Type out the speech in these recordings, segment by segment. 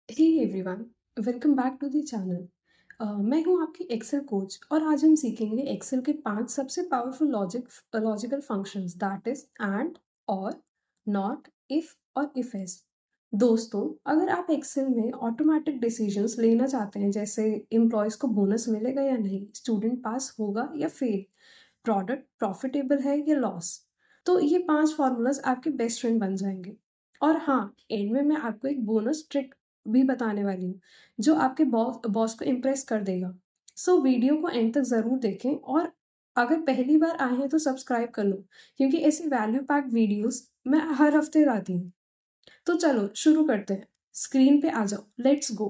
Hey everyone, welcome back to the channel. मैं हूं आपकी एक्सेल कोच और आज हम सीखेंगे एक्सेल के 5 सबसे powerful logical functions, that is and, और, नॉट, इफ और इफ एस। दोस्तों, अगर आप एक्सेल में ऑटोमेटिक डिसीजंस लेना चाहते हैं, जैसे एम्प्लॉयज को बोनस मिलेगा या नहीं, स्टूडेंट पास होगा या फेल, प्रोडक्ट प्रॉफिटेबल है या लॉस, तो ये 5 फॉर्मूलाज आपके बेस्ट फ्रेंड बन जाएंगे। और हाँ, एंड में मैं आपको एक बोनस ट्रिक भी बताने वाली हूँ जो आपके बॉस को इम्प्रेस कर देगा। सो वीडियो को एंड तक ज़रूर देखें, और अगर पहली बार आए हैं तो सब्सक्राइब कर लो, क्योंकि ऐसी वैल्यू पैक वीडियोस मैं हर हफ्ते लाती हूँ। तो चलो शुरू करते हैं। स्क्रीन पे आ जाओ, लेट्स गो।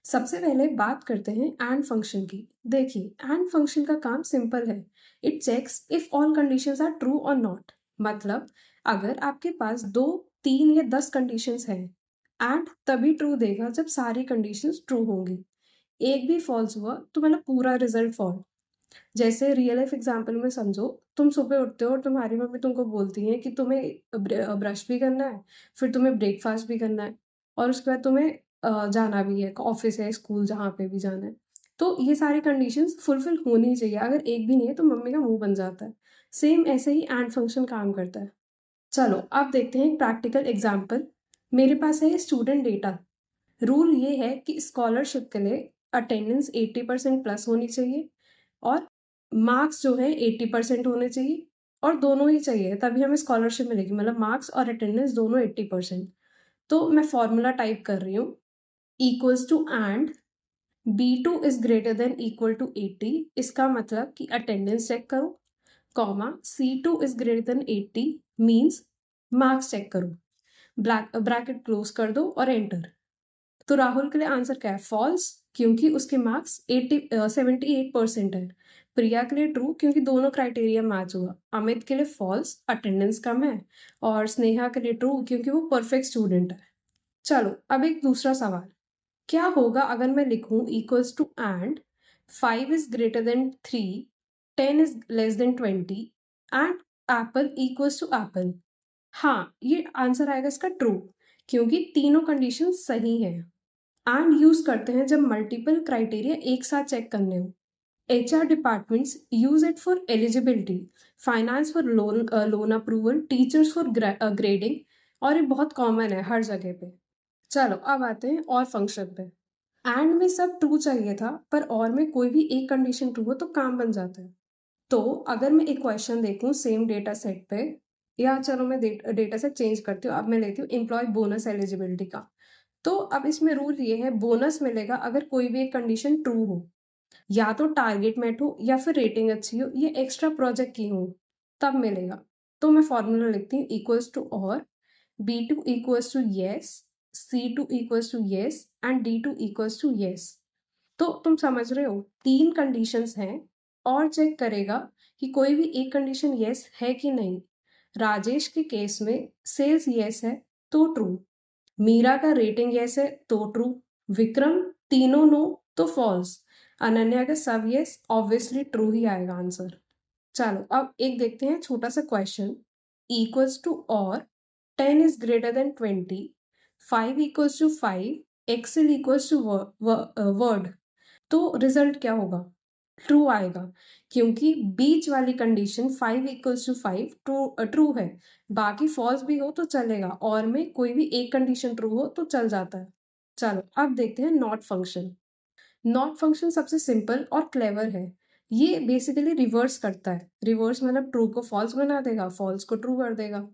सबसे पहले बात करते हैं एंड फंक्शन की। देखिए, एंड फंक्शन का काम सिंपल है। It checks if all conditions are true और नॉट। मतलब अगर आपके पास 2, 3 या 10 कंडीशंस हैं, एंड तभी ट्रू देगा जब सारी कंडीशंस ट्रू होंगी। एक भी फॉल्स हुआ तो मतलब पूरा रिजल्ट फॉल्स। जैसे रियल लाइफ एग्जांपल में समझो, तुम सुबह उठते हो और तुम्हारी मम्मी तुमको बोलती है कि तुम्हें ब्रश भी करना है, फिर तुम्हें ब्रेकफास्ट भी करना है, और उसके बाद तुम्हें जाना भी है, ऑफिस है, स्कूल, जहाँ पे भी जाना है। तो ये सारी कंडीशंस फुलफिल होनी चाहिए। अगर एक भी नहीं है तो मम्मी का मुंह बन जाता है। सेम ऐसे ही एंड फंक्शन काम करता है। चलो अब देखते हैं एक प्रैक्टिकल एग्जाम्पल। मेरे पास है स्टूडेंट डेटा। रूल ये है कि स्कॉलरशिप के लिए अटेंडेंस 80% प्लस होनी चाहिए, और मार्क्स जो है 80% होने चाहिए, और दोनों ही चाहिए तभी हमें स्कॉलरशिप मिलेगी। मतलब मार्क्स और अटेंडेंस दोनों 80%। तो मैं फॉर्मूला टाइप कर रही हूँ, equals to and B2 is greater than equal to 80। इसका मतलब कि अटेंडेंस चेक करो, comma C2 is greater than 80 means marks check करो, ब्रैकेट क्लोज कर दो और एंटर। तो राहुल के लिए आंसर क्या है? फॉल्स, क्योंकि उसके मार्क्स 78% है। प्रिया के लिए ट्रू, क्योंकि दोनों क्राइटेरिया मैच हुआ। अमित के लिए फॉल्स, अटेंडेंस कम है। और स्नेहा के लिए ट्रू, क्योंकि वो परफेक्ट स्टूडेंट है। चलो अब एक दूसरा सवाल। क्या होगा अगर मैं लिखूं equals to and 5 is greater than 3, 10 is less than 20, and apple equals to apple. हाँ, ये आंसर आएगा इसका ट्रू, क्योंकि तीनों कंडीशन सही है। एंड यूज करते हैं जब मल्टीपल क्राइटेरिया एक साथ चेक करने हो। HR departments use it for eligibility, finance for loan approval, teachers for grading, और ये बहुत कॉमन है हर जगह पे। चलो अब आते हैं और फंक्शन पे। एंड में सब ट्रू चाहिए था, पर और में कोई भी एक कंडीशन ट्रू हो तो काम बन जाता है। तो अगर मैं एक क्वेश्चन देखूं सेम डेटा सेट पे, या चलो मैं डेटा सेट चेंज करती हूँ, अब मैं लेती हूँ एम्प्लॉय बोनस एलिजिबिलिटी का। तो अब इसमें रूल ये है, बोनस मिलेगा अगर कोई भी एक कंडीशन ट्रू हो, या तो टारगेट मेट हो, या फिर रेटिंग अच्छी हो, या एक्स्ट्रा प्रोजेक्ट की हो, तब मिलेगा। तो मैं फॉर्मूला लिखती हूँ, इक्वल्स टू और B2 equals to yes, C2 equals to yes, and D2 equals to yes. तो तुम समझ रहे हो, 3 कंडीशंस हैं, और चेक करेगा कि कोई भी एक कंडीशन येस है कि नहीं। राजेश के केस में सेल्स येस है तो ट्रू, मीरा का रेटिंग यस है तो ट्रू, विक्रम तीनों नो तो फॉल्स, अनन्या का सब यस, ऑब्वियसली ट्रू ही आएगा आंसर। चलो अब एक देखते हैं छोटा सा क्वेश्चन। इक्वल्स टू और 10 is greater than 20, 5 equals to 5, Excel equals to Word. तो रिजल्ट क्या होगा? ट्रू आएगा, क्योंकि बीच वाली कंडीशन 5 इक्वल्स टू 5 ट्रू है। बाकी फॉल्स भी हो तो चलेगा, और में कोई भी एक कंडीशन ट्रू हो तो चल जाता है। चलो अब देखते हैं नॉट फंक्शन। नॉट फंक्शन सबसे सिंपल और क्लेवर है। ये बेसिकली रिवर्स करता है। रिवर्स मतलब ट्रू को फॉल्स बना देगा, फॉल्स को ट्रू कर देगा।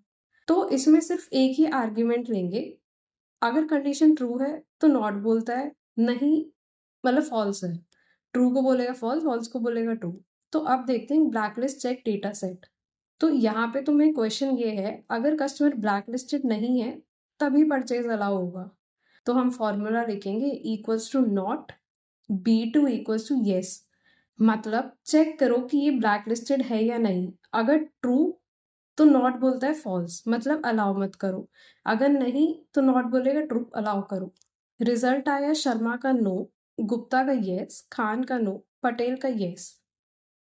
तो इसमें सिर्फ एक ही आर्ग्यूमेंट लेंगे। अगर कंडीशन ट्रू है तो नॉट बोलता है, नहीं मतलब फॉल्स है, ट्रू को बोलेगा फॉल्स, फॉल्स को बोलेगा ट्रू। तो अब देखते हैं ब्लैकलिस्ट चेक डेटा सेट। तो यहाँ पे तुम्हें क्वेश्चन ये है, अगर कस्टमर ब्लैकलिस्टेड नहीं है तभी परचेज अलाउ होगा। तो हम फॉर्मूला लिखेंगे, equals to not B2 equals to yes. मतलब चेक करो कि ये ब्लैकलिस्टेड है या नहीं। अगर ट्रू तो नॉट बोलता है फॉल्स, मतलब अलाउ मत करो। अगर नहीं तो नॉट बोलेगा ट्रू, अलाउ करो। रिजल्ट आया, शर्मा का नो, गुप्ता का यस, खान का नो, पटेल का यस।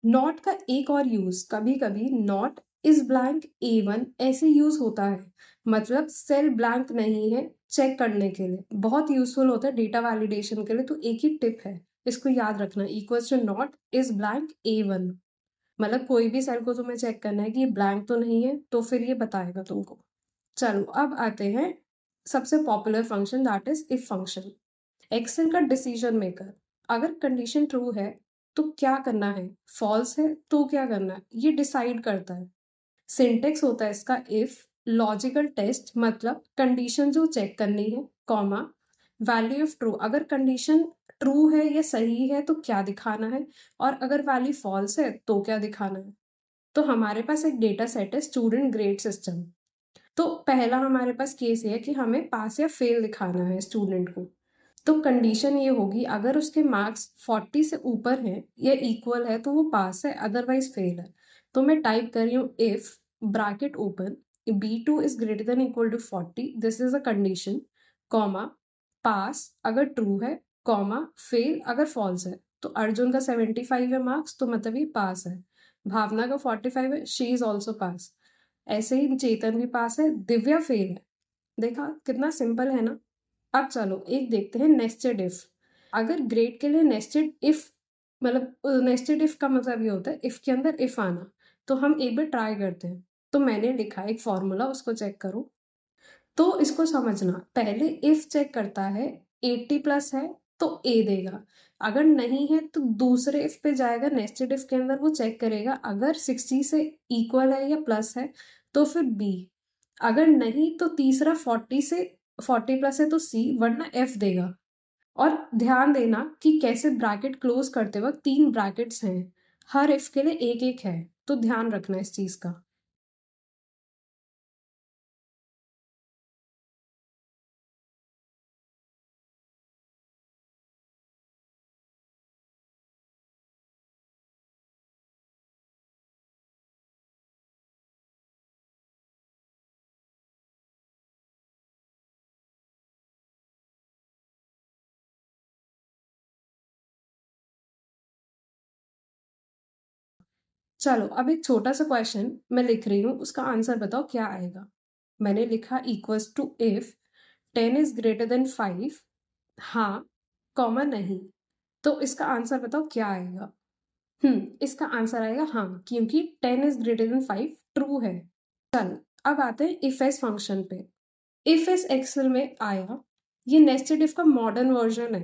नॉट का एक और यूज, कभी कभी नॉट इज ब्लैंक A1 ऐसे यूज होता है। मतलब सेल ब्लैंक नहीं है चेक करने के लिए, बहुत यूजफुल होता है डेटा वैलिडेशन के लिए। तो एक ही टिप है, इसको याद रखना, equals to not is blank A1। मतलब कोई भी सेल को तुम्हें चेक करना है कि ये ब्लैंक तो नहीं है, तो फिर ये बताएगा तुमको। चलो अब आते हैं सबसे popular function, that is if function. Excel का डिसीजन मेकर। अगर कंडीशन ट्रू है तो क्या करना है, फॉल्स है तो क्या करना है, ये डिसाइड करता है। सिंटेक्स होता है इसका इफ, लॉजिकल टेस्ट मतलब कंडीशन जो चेक करनी है, कॉमा, वैल्यू ऑफ ट्रू, अगर कंडीशन ट्रू है या सही है तो क्या दिखाना है, और अगर वैल्यू फॉल्स है तो क्या दिखाना है। तो हमारे पास एक डेटा सेट है स्टूडेंट ग्रेड सिस्टम। तो पहला हमारे पास केस है कि हमें पास या फेल दिखाना है स्टूडेंट को। तो कंडीशन ये होगी, अगर उसके मार्क्स 40 से ऊपर हैं या इक्वल है तो वो पास है, अदरवाइज फेल है। तो मैं टाइप कर रही हूँ if, bracket open, B2 is greater than equal to 40, this is a condition, comma, pass अगर ट्रू है, कॉमा, फेल अगर फॉल्स है। तो अर्जुन का 75 है मार्क्स, तो मतलब ये पास है। भावना का 45 है, शी इज ऑल्सो पास। ऐसे ही चेतन भी पास है, दिव्या फेल है। देखा कितना सिंपल है ना। अब चलो एक देखते हैं नेस्टेड इफ। अगर ग्रेड के लिए नेस्टेड इफ, मतलब नेस्टेड इफ का मतलब ये होता है इफ के अंदर इफ आना। तो हम एक बार ट्राई करते हैं। तो मैंने लिखा एक फॉर्मूला, उसको चेक करो। तो इसको समझना, पहले इफ चेक करता है, 80 प्लस है तो ए देगा, अगर नहीं है तो दूसरे इफ पे जाएगा, नेस्टेड इफ के अंदर वो चेक करेगा, अगर 60 से इक्वल है या प्लस है तो फिर बी, अगर नहीं तो तीसरा 40 प्लस है तो सी, वरना एफ देगा। और ध्यान देना कि कैसे ब्रैकेट क्लोज करते वक्त 3 ब्रैकेट्स हैं, हर इफ के लिए एक एक है, तो ध्यान रखना इस चीज का। चलो अब एक छोटा सा क्वेश्चन मैं लिख रही हूँ, उसका आंसर बताओ क्या आएगा। मैंने लिखा equals to if 10 is greater than 5, हाँ, कॉमा नहीं। तो इसका आंसर बताओ क्या आएगा। इसका आंसर आएगा हाँ, क्योंकि 10 इज ग्रेटर देन 5 ट्रू है। चलो अब आते हैं इफ एस फंक्शन पे। इफ एस एक्सेल में आया, ये नेस्टेड इफ का मॉडर्न वर्जन है।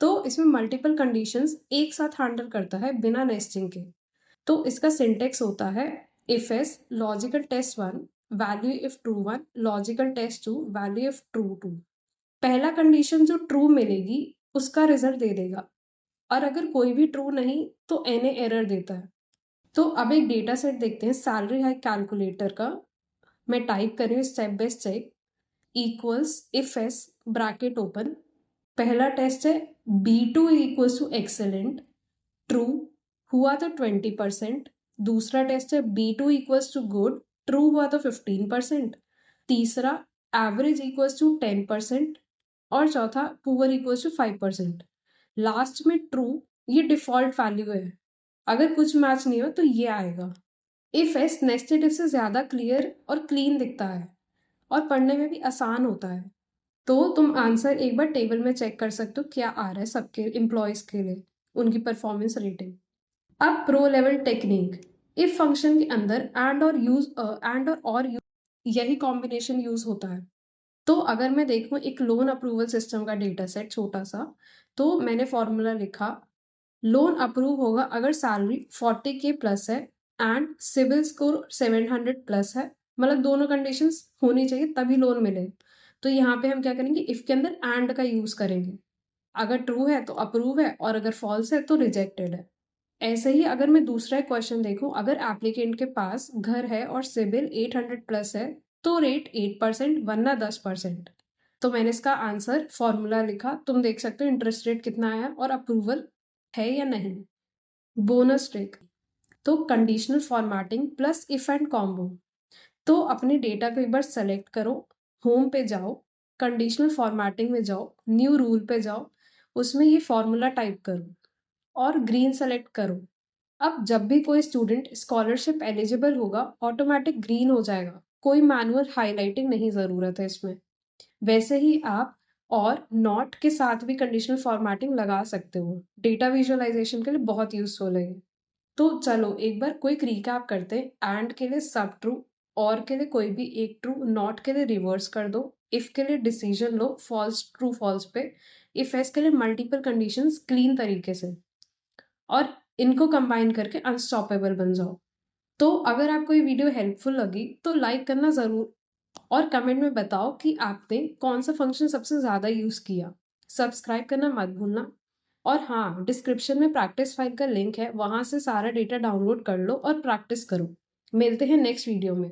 तो इसमें मल्टीपल कंडीशंस एक साथ हैंडल करता है बिना नेस्टिंग के। तो इसका सिंटेक्स होता है if S logical test 1, value if true 1, logical test 2, value if true 2। पहला कंडीशन जो ट्रू मिलेगी उसका रिजल्ट दे देगा, और अगर कोई भी ट्रू नहीं तो एन एरर देता है। तो अब एक डेटा सेट देखते हैं सैलरी हाइक कैलकुलेटर का। मैं टाइप कर रही हूँ step by step, equals if S, bracket open, पहला टेस्ट है B2 equals to excellent, true हुआ तो 20%। दूसरा टेस्ट है B2 equals to good, true हुआ तो 15%। तीसरा एवरेज इक्वल्स टू 10%, और चौथा पुअर इक्वल्स टू 5%। लास्ट में ट्रू, ये डिफॉल्ट वैल्यू है, अगर कुछ मैच नहीं हो तो ये आएगा। इफ एस नेस्टेड इफ से ज्यादा क्लियर और क्लीन दिखता है, और पढ़ने में भी आसान होता है। तो तुम आंसर एक बार टेबल में चेक कर सकते हो क्या आ रहा है सबके एम्प्लॉयज के लिए, उनकी परफॉर्मेंस रेटिंग। अब pro level technique, if function के अंदर एंड और यूज, यही कॉम्बिनेशन यूज होता है। तो अगर मैं देखूं एक लोन अप्रूवल सिस्टम का डेटा सेट छोटा सा, तो मैंने फॉर्मूला लिखा, लोन अप्रूव होगा अगर सैलरी 40K प्लस है एंड सिविल स्कोर 700 प्लस है, मतलब दोनों कंडीशंस होनी चाहिए तभी लोन मिले। तो यहाँ पे हम क्या करेंगे, इफ के अंदर एंड का यूज करेंगे, अगर ट्रू है तो अप्रूव है और अगर फॉल्स है तो रिजेक्टेड है। ऐसे ही अगर मैं दूसरा क्वेश्चन देखूं, अगर एप्लीकेंट के पास घर है और सिबिल 800 प्लस है तो रेट 8% वरना 10%। तो मैंने इसका आंसर फॉर्मूला लिखा, तुम देख सकते हो इंटरेस्ट रेट कितना है और अप्रूवल है या नहीं। बोनस ट्रिक, तो conditional formatting plus if and combo. तो अपने डेटा को एक बार सेलेक्ट करो, होम पे जाओ, कंडीशनल फॉर्मेटिंग में जाओ, न्यू रूल पे जाओ, उसमें ये फॉर्मूला टाइप करो और ग्रीन सेलेक्ट करो। अब जब भी कोई स्टूडेंट स्कॉलरशिप एलिजिबल होगा ऑटोमेटिक ग्रीन हो जाएगा, कोई मैनुअल हाइलाइटिंग नहीं ज़रूरत है इसमें। वैसे ही आप और नॉट के साथ भी कंडीशनल फॉर्मेटिंग लगा सकते हो। डेटा विजुअलाइजेशन के लिए बहुत यूज़फुल है ये। तो चलो एक बार क्विक रिकैप करते हैं। एंड के लिए सब ट्रू, और के लिए कोई भी एक ट्रू, नॉट के लिए रिवर्स कर दो, इफ के लिए डिसीजन लो फॉल्स ट्रू फॉल्स पे, इफ एस के लिए मल्टीपल कंडीशंस क्लीन तरीके से, और इनको कंबाइन करके अनस्टॉपेबल बन जाओ। तो अगर आपको ये वीडियो हेल्पफुल लगी तो लाइक करना ज़रूर, और कमेंट में बताओ कि आपने कौन सा फंक्शन सबसे ज़्यादा यूज़ किया। सब्सक्राइब करना मत भूलना। और हाँ, डिस्क्रिप्शन में प्रैक्टिस फाइल का लिंक है, वहाँ से सारा डेटा डाउनलोड कर लो और प्रैक्टिस करो। मिलते हैं नेक्स्ट वीडियो में।